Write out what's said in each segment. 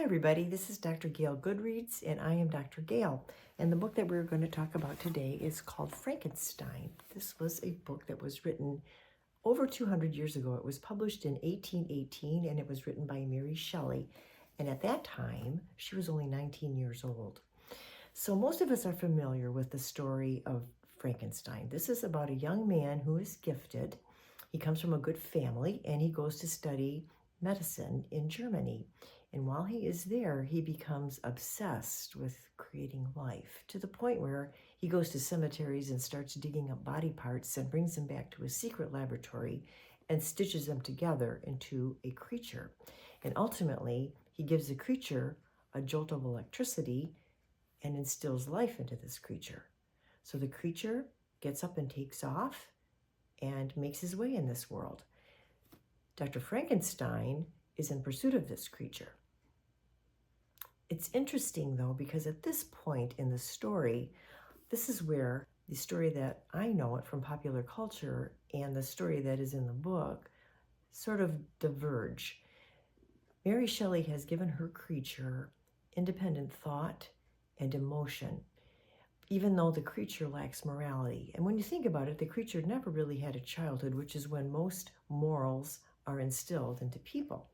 everybody, this is Dr. Gail GoodReads, and I am Dr. Gail. And the book that we're going to talk about today is called Frankenstein. This was a book that was written over 200 years ago. It was published in 1818, and it was written by Mary Shelley. And at that time, she was only 19 years old. So most of us are familiar with the story of Frankenstein. This is about a young man who is gifted. He comes from a good family, and he goes to study medicine in Germany. And while he is there, he becomes obsessed with creating life to the point where he goes to cemeteries and starts digging up body parts and brings them back to a secret laboratory and stitches them together into a creature. And ultimately, he gives the creature a jolt of electricity and instills life into this creature. So the creature gets up and takes off and makes his way in this world. Dr. Frankenstein is in pursuit of this creature. It's interesting, though, because at this point in the story, this is where the story that I know it from popular culture and the story that is in the book sort of diverge. Mary Shelley has given her creature independent thought and emotion, even though the creature lacks morality. And when you think about it, the creature never really had a childhood, which is when most morals are instilled into people.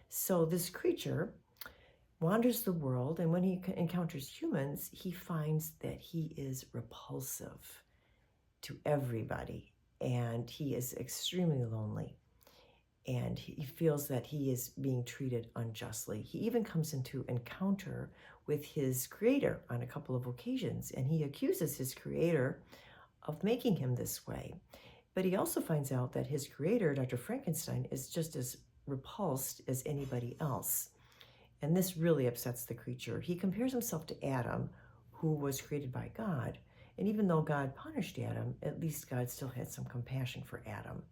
So this creature wanders the world, and when he encounters humans, he finds that he is repulsive to everybody, and he is extremely lonely, and he feels that he is being treated unjustly. He even comes into encounter with his creator on a couple of occasions, and he accuses his creator of making him this way. But he also finds out that his creator, Dr. Frankenstein, is just as repulsed as anybody else. And this really upsets the creature. He compares himself to Adam, who was created by God. And even though God punished Adam, at least God still had some compassion for Adam.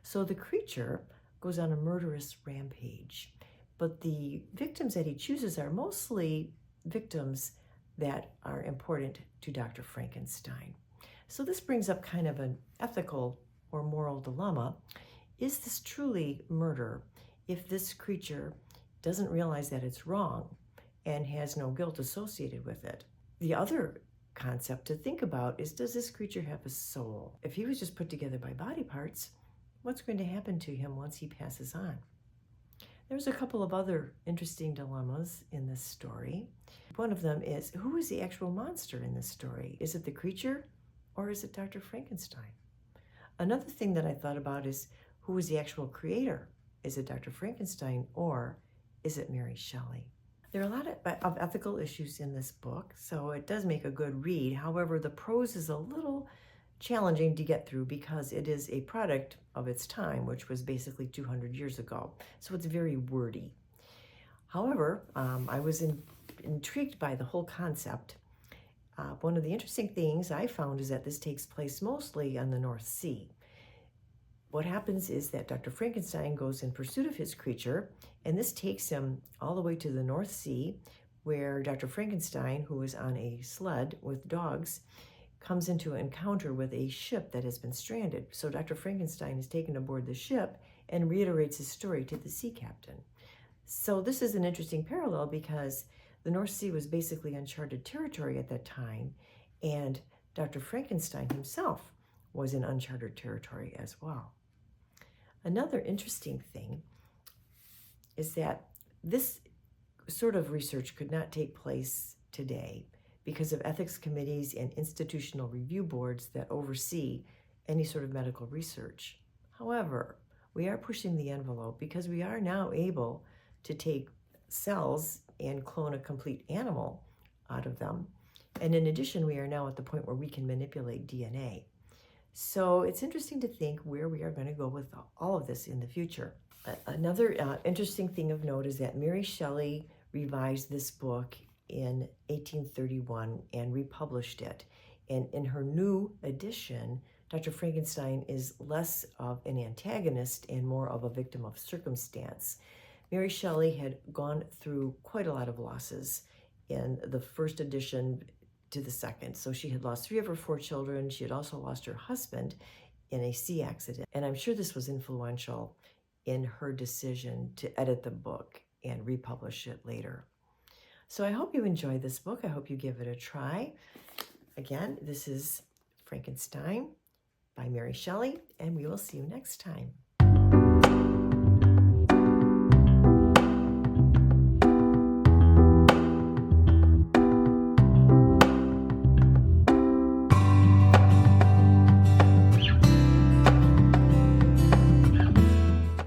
So the creature goes on a murderous rampage. But the victims that he chooses are mostly victims that are important to Dr. Frankenstein. So this brings up kind of an ethical or moral dilemma. Is this truly murder if this creature doesn't realize that it's wrong and has no guilt associated with it? The other concept to think about is, does this creature have a soul? If he was just put together by body parts, what's going to happen to him once he passes on? There's a couple of other interesting dilemmas in this story. One of them is, who is the actual monster in this story? Is it the creature or is it Dr. Frankenstein? Another thing that I thought about is, who is the actual creator? Is it Dr. Frankenstein or is it Mary Shelley? There are a lot of ethical issues in this book, so it does make a good read. However, the prose is a little challenging to get through because it is a product of its time, which was basically 200 years ago. So it's very wordy. However, I was intrigued by the whole concept. One of the interesting things I found is that this takes place mostly on the North Sea. What happens is that Dr. Frankenstein goes in pursuit of his creature, and this takes him all the way to the North Sea, where Dr. Frankenstein, who is on a sled with dogs, comes into an encounter with a ship that has been stranded. So Dr. Frankenstein is taken aboard the ship and reiterates his story to the sea captain. So this is an interesting parallel because the North Sea was basically uncharted territory at that time, and Dr. Frankenstein himself was in uncharted territory as well. Another interesting thing is that this sort of research could not take place today because of ethics committees and institutional review boards that oversee any sort of medical research. However, we are pushing the envelope because we are now able to take cells and clone a complete animal out of them. And in addition, we are now at the point where we can manipulate DNA. So it's interesting to think where we are going to go with all of this in the future. Another interesting thing of note is that Mary Shelley revised this book in 1831 and republished it. And in her new edition, Dr. Frankenstein is less of an antagonist and more of a victim of circumstance. Mary Shelley had gone through quite a lot of losses in the first edition to the second. So she had lost 3 of her 4 children. She had also lost her husband in a sea accident. And I'm sure this was influential in her decision to edit the book and republish it later. So I hope you enjoy this book. I hope you give it a try. Again, this is Frankenstein by Mary Shelley, and we will see you next time.